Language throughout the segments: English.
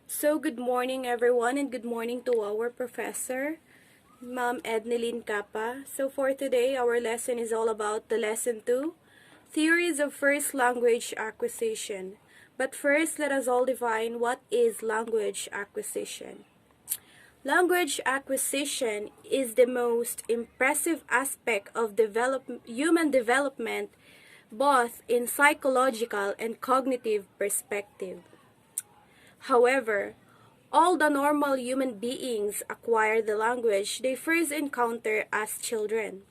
So, good morning everyone and good morning to our professor, Ma'am Ednelyn Capa. So, for today, our lesson is all about the lesson 2, Theories of First Language Acquisition. But first, let us all define what is language acquisition. Language acquisition is the most impressive aspect of human development, both in psychological and cognitive perspective. However, all the normal human beings acquire the language they first encounter as children.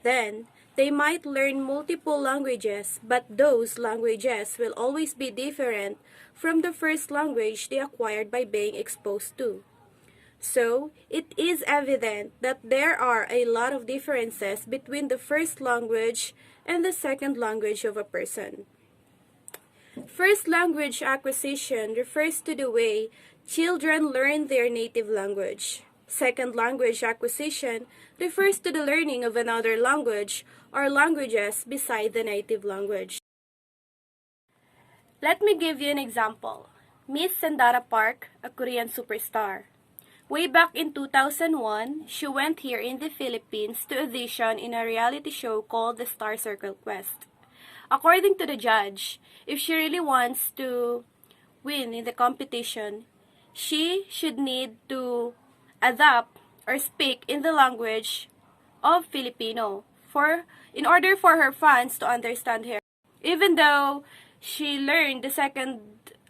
Then, they might learn multiple languages, but those languages will always be different from the first language they acquired by being exposed to. So, it is evident that there are a lot of differences between the first language and the second language of a person. First language acquisition refers to the way children learn their native language. Second language acquisition refers to the learning of another language or languages beside the native language. Let me give you an example. Miss Sandara Park, a Korean superstar. Way back in 2001, she went here in the Philippines to audition in a reality show called The Star Circle Quest. According to the judge, if she really wants to win in the competition, she should need to adapt or speak in the language of Filipino in order for her fans to understand her. Even though she learned the second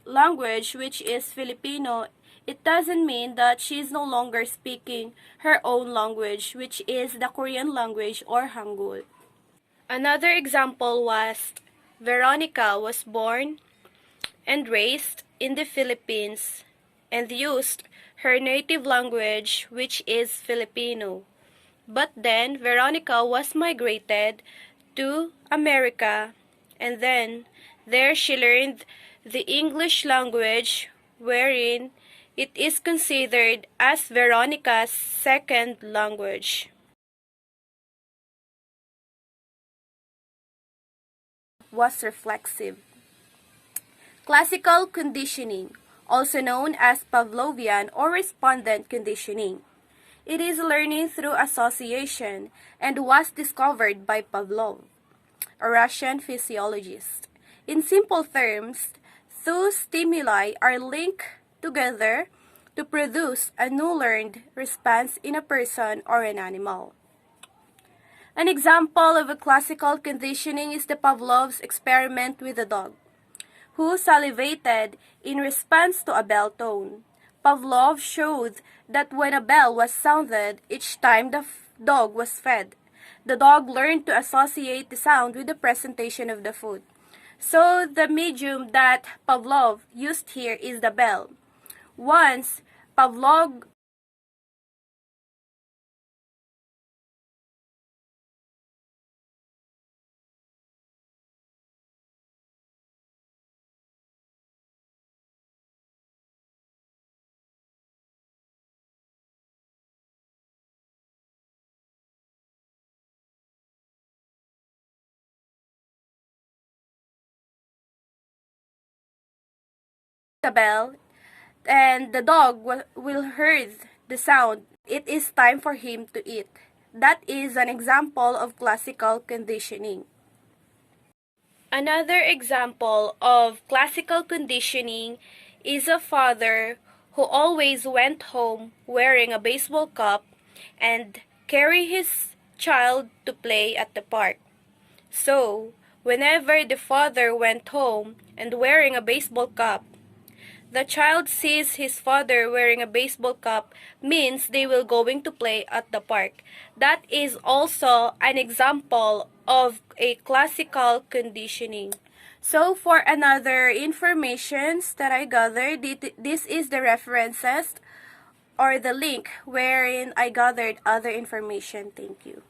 language, which is Filipino, it doesn't mean that she is no longer speaking her own language, which is the Korean language or Hangul. Another example was Veronica was born and raised in the Philippines and used her native language, which is Filipino. But then Veronica was migrated to America, and then there she learned the English language, wherein it is considered as Veronica's second language. Was reflexive. Classical conditioning, also known as Pavlovian or respondent conditioning. It is learning through association and was discovered by Pavlov, a Russian physiologist. In simple terms, two stimuli are linked together to produce a new learned response in a person or an animal. An example of a classical conditioning is the Pavlov's experiment with a dog, who salivated in response to a bell tone. Pavlov showed that when a bell was sounded each time the dog was fed, the dog learned to associate the sound with the presentation of the food. So the medium that Pavlov used here is the bell. Once Pavlov the bell and the dog will hear the sound, it is time for him to eat. That is an example of classical conditioning. Another example of classical conditioning is a father who always went home wearing a baseball cap and carry his child to play at the park. So, whenever the father went home and wearing a baseball cap, the child sees his father wearing a baseball cap means they will going to play at the park. That is also an example of a classical conditioning. So for another informations that I gathered, this is the references or the link wherein I gathered other information. Thank you.